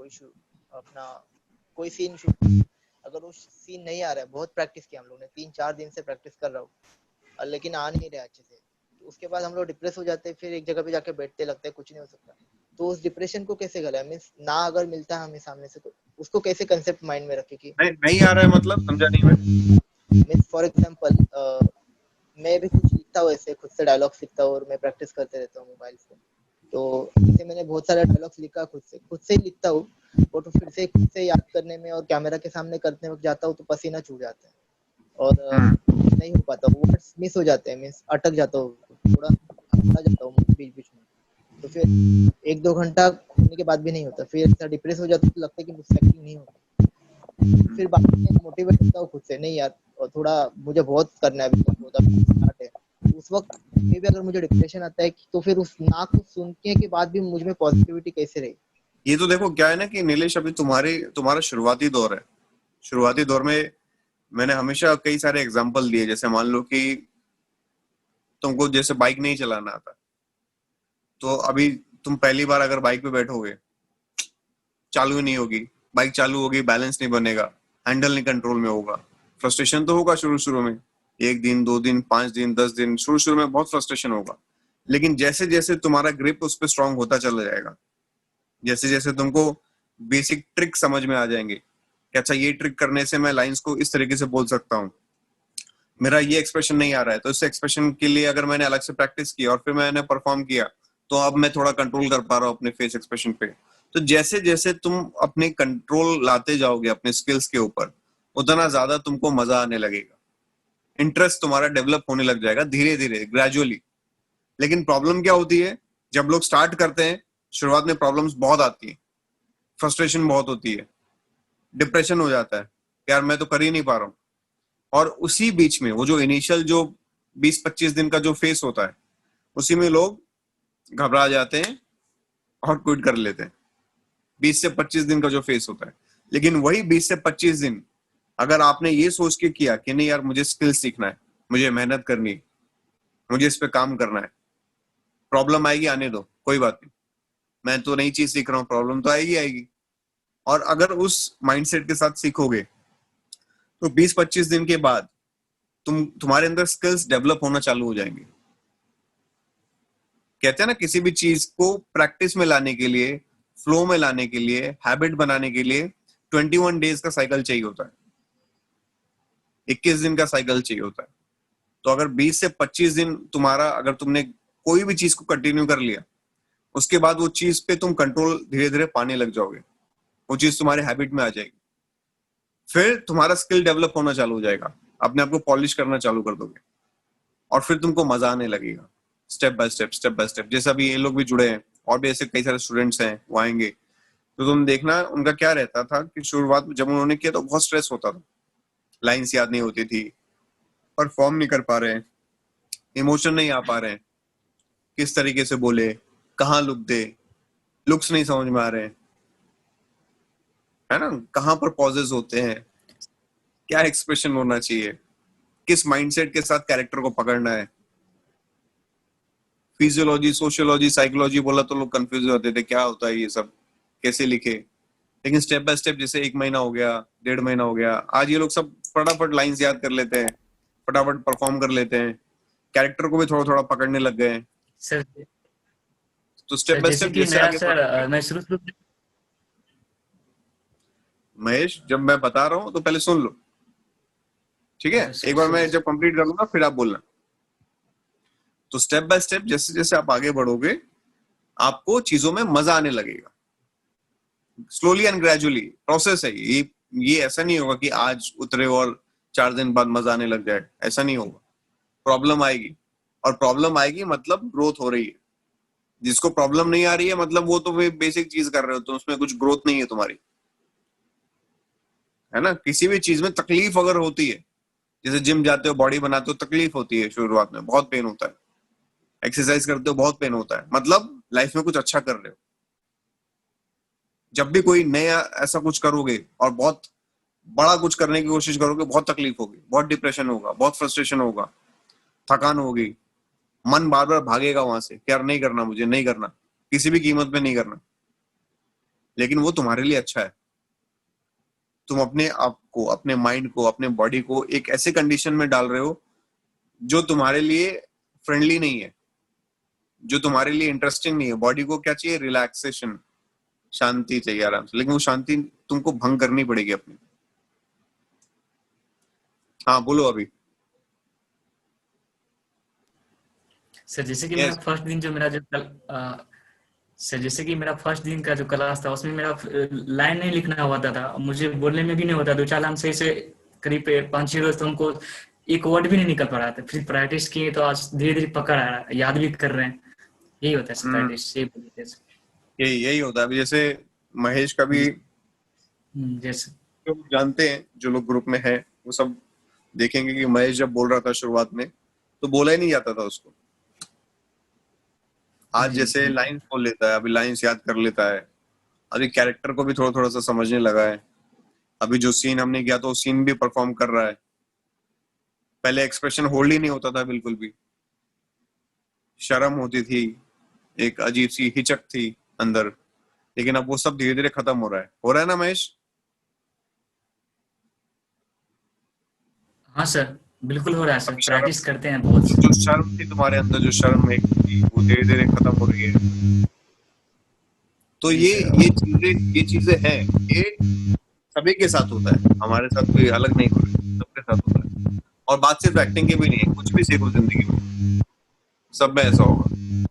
कोई अपना कोई सीन शूट, अगर वो सीन नहीं आ रहा है, बहुत प्रैक्टिस किया हम लोग ने, 3-4 दिन से प्रैक्टिस कर रहा हूँ, लेकिन आ नहीं रहा अच्छे से, तो उसके बाद हम लोग डिप्रेस हो जाते हैं, फिर एक जगह पे जाके बैठते, लगता है कुछ नहीं हो सकता। तो उस डिप्रेशन को कैसे गला, मीन्स ना अगर मिलता है हमें सामने से, तो उसको कैसे कंसेप्ट माइंड में रखे कि नहीं आ रहा है, मतलब समझा नहीं मैं। मीन्स फॉर एग्जांपल मैं भी कुछ लिखता हूँ, ऐसे खुद से डायलॉग्स लिखता हूँ और मैं प्रैक्टिस करते रहता हूँ मोबाइल से, तो जैसे मैंने बहुत सारे डायलॉग्स लिखा, खुद से ही लिखता हूँ, वो तो फिर से खुद से याद करने में और कैमरा के सामने करने वक्त जाता हूँ तो पसीना छूट जाता है और नहीं हो पाता, वर्ड्स मिस हो जाते हैं, मीन्स अटक जाता हूँ, थोड़ा अटक जाता हूँ बीच बीच में, तो फिर 1-2 घंटा होने के बाद भी नहीं होता, फिर ऐसा डिप्रेस हो जाता है, तो लगता है कि मुझसे एक्टिंग नहीं होती, फिर बाद में मोटिवेट होता हूँ खुद से, नहीं यार और थोड़ा मुझे बहुत करना है, अभी तो बहुत स्टार्ट है, उस वक्त में भी अगर मुझे डिप्रेशन आता है तो फिर उस ना को सुनने के बाद भी मुझ में पॉजिटिविटी कैसे रही। ये तो देखो क्या है ना कि नीलेश, अभी तुम्हारा शुरुआती दौर है। शुरुआती दौर में मैंने हमेशा कई सारे एग्जांपल दिए, जैसे मान लो कि तुमको जैसे बाइक नहीं चलाना आता, तो अभी तुम पहली बार अगर बाइक पे बैठोगे, चालू ही नहीं होगी, बाइक चालू होगी बैलेंस नहीं बनेगा, हैंडल नहीं कंट्रोल में होगा, फ्रस्ट्रेशन तो होगा शुरू शुरू में, 1 दिन 2 दिन 5 दिन 10 दिन, शुरू शुरू में बहुत फ्रस्ट्रेशन होगा। लेकिन जैसे जैसे तुम्हारा ग्रिप उस पर स्ट्रांग होता चला जाएगा, जैसे जैसे तुमको बेसिक ट्रिक समझ में आ जाएंगे कि अच्छा ये ट्रिक करने से मैं लाइंस को इस तरीके से बोल सकता हूँ, मेरा ये एक्सप्रेशन नहीं आ रहा है तो इस एक्सप्रेशन के लिए अगर मैंने अलग से प्रैक्टिस की और फिर मैंने परफॉर्म किया, तो अब मैं थोड़ा कंट्रोल कर पा रहा हूँ अपने फेस एक्सप्रेशन पे। तो जैसे जैसे तुम अपने कंट्रोल लाते जाओगे अपने स्किल्स के ऊपर, उतना ज्यादा तुमको मजा आने लगेगा, इंटरेस्ट तुम्हारा डेवलप होने लग जाएगा धीरे धीरे ग्रेजुअली। लेकिन प्रॉब्लम क्या होती है, जब लोग स्टार्ट करते हैं शुरुआत में प्रॉब्लम्स बहुत आती है, फ्रस्ट्रेशन बहुत होती है, डिप्रेशन हो जाता है, यार मैं तो कर ही नहीं पा रहा हूँ। और उसी बीच में वो जो इनिशियल जो 20-25 दिन का जो फेस होता है, उसी में लोग घबरा जाते हैं और क्विट कर लेते हैं, 20 से 25 दिन का जो फेस होता है। लेकिन वही 20 से 25 दिन अगर आपने ये सोच के किया कि नहीं यार मुझे स्किल सीखना है, मुझे मेहनत करनी है, मुझे इस पे काम करना है, प्रॉब्लम आएगी आने दो कोई बात नहीं, मैं तो नई चीज सीख रहा हूँ, प्रॉब्लम तो आएगी आएगी। और अगर उस माइंडसेट के साथ सीखोगे तो 20-25 दिन के बाद तुम्हारे अंदर स्किल्स डेवलप होना चालू हो जाएंगे। कहते हैं ना किसी भी चीज को प्रैक्टिस में लाने के लिए, फ्लो में लाने के लिए, हैबिट बनाने के लिए 21 डेज का साइकिल चाहिए होता है, 21 दिन का साइकिल चाहिए होता है। तो अगर 20 से 25 दिन तुम्हारा, अगर तुमने कोई भी चीज को कंटिन्यू कर लिया, उसके बाद वो चीज पे तुम कंट्रोल धीरे धीरे पाने लग जाओगे, वो चीज तुम्हारे हैबिट में आ जाएगी, फिर तुम्हारा स्किल डेवलप होना चालू हो जाएगा, अपने आप को पॉलिश करना चालू कर दोगे और फिर तुमको मजा आने लगेगा, step by step step by step. जैसे अभी ये लोग भी जुड़े हैं और भी ऐसे कई सारे स्टूडेंट्स हैं वो आएंगे, तो तुम देखना उनका क्या रहता था कि शुरुआत में जब उन्होंने किया तो बहुत स्ट्रेस होता था, लाइंस याद नहीं होती थी, परफॉर्म नहीं कर पा रहे हैं, इमोशन नहीं आ पा रहे हैं, किस तरीके से बोले, कहाँ लुक दे, लुक्स नहीं समझ में आ रहे हैं, है ना, कहाँ पर पॉजेज होते हैं, क्या एक्सप्रेशन होना चाहिए, किस माइंडसेट के साथ कैरेक्टर को पकड़ना है। फिजियोलॉजी सोशियोलॉजी साइकोलॉजी बोला तो लोग कंफ्यूज हो जाते थे, क्या होता है ये सब, कैसे लिखे। लेकिन स्टेप बाय स्टेप, जैसे 1 महीना हो गया, 1.5 महीना हो गया, आज ये लोग सब फटाफट लाइंस याद कर लेते हैं, फटाफट परफॉर्म कर लेते हैं, कैरेक्टर को भी थोड़ा थोड़ा पकड़ने लग गए हैं। सर तो स्टेप सर बाय जैसे स्टेप कि जैसे मेरा आगे सर बढ़ोगे। मैं शुरू शुरू महेश, जब मैं बता रहा हूँ तो पहले सुन लो, ठीक है, एक बार मैं जब कंप्लीट कर लूंगा फिर आप बोलना। तो स्टेप बाय स्टेप जैसे जैसे आप आगे बढ़ोगे, आपको चीजों में मजा आने लगेगा, स्लोली एंड ग्रेजुअली प्रोसेस है ये ऐसा नहीं होगा कि आज उतरे और 4 दिन बाद मजा आने लग जाए, ऐसा नहीं होगा। प्रॉब्लम आएगी, और प्रॉब्लम आएगी मतलब ग्रोथ हो रही है। जिसको प्रॉब्लम नहीं आ रही है मतलब वो तो वे बेसिक चीज कर रहे हो, तो उसमें कुछ ग्रोथ नहीं है तुम्हारी, है ना। किसी भी चीज में तकलीफ अगर होती है, जैसे जिम जाते हो बॉडी बनाते हो, तकलीफ होती है शुरुआत में, बहुत पेन होता है, एक्सरसाइज करते हो बहुत पेन होता है, मतलब लाइफ में कुछ अच्छा कर रहे हो। जब भी कोई नया ऐसा कुछ करोगे और बहुत बड़ा कुछ करने की कोशिश करोगे, बहुत तकलीफ होगी, बहुत डिप्रेशन होगा, बहुत फ्रस्ट्रेशन होगा, थकान होगी, मन बार बार भागेगा वहां से, यार नहीं करना, मुझे नहीं करना, किसी भी कीमत पे नहीं करना। लेकिन वो तुम्हारे लिए अच्छा है। तुम अपने आप को, अपने माइंड को, अपने बॉडी को एक ऐसे कंडीशन में डाल रहे हो जो तुम्हारे लिए फ्रेंडली नहीं है, जो तुम्हारे लिए इंटरेस्टिंग नहीं है। बॉडी को क्या चाहिए? रिलैक्सेशन, शांति चाहिए आराम से, लेकिन वो शांति तुमको भंग करनी पड़ेगी अपनी। हाँ बोलो अभी। सर जैसे कि मेरा यस। फर्स्ट दिन जो मेरा जो सर जैसे कि मेरा फर्स्ट दिन का जो क्लास था उसमें मेरा लाइन नहीं लिखना होता था, मुझे बोलने में भी नहीं होता। 2-4 लाइन सही से करीब 5-6 रोज तो हमको एक वर्ड भी नहीं निकल पा रहा था। फिर प्रैक्टिस किए तो आज धीरे धीरे पकड़ आ रहा है, याद भी कर रहे हैं। यही होता है प्रैक्टिस, यही बोलते हैं। यही होता है। अभी जैसे महेश का भी, जैसे जो जानते हैं, जो लोग ग्रुप में हैं, वो सब देखेंगे कि महेश जब बोल रहा था शुरुआत में तो बोला ही नहीं जाता था उसको। आज जैसे लाइंस बोल लेता है, अभी लाइंस याद कर लेता है, अभी कैरेक्टर को भी थोड़ा थोड़ा सा समझने लगा है। अभी जो सीन हमने किया तो सीन भी परफॉर्म कर रहा है। पहले एक्सप्रेशन होल्ड ही नहीं होता था बिल्कुल भी, शर्म होती थी, एक अजीब सी हिचक थी अंदर, लेकिन अब वो सब धीरे धीरे खत्म हो रहा है ना महेश? हाँ सर, बिल्कुल हो रहा है सर, अब शर्म, प्रैक्टिस करते हैं बहुत। जो शर्म थी तुम्हारे अंदर, जो शर्म एक थी, वो धीरे धीरे खत्म हो रही है। तो ये चीजें हैं, ये सभी के साथ होता है, हमारे साथ कोई अलग नहीं हो रहा है, सबके साथ होता है। और बात सिर्फ एक्टिंग की भी नहीं है, कुछ भी सीखो जिंदगी में, सब में ऐसा होगा।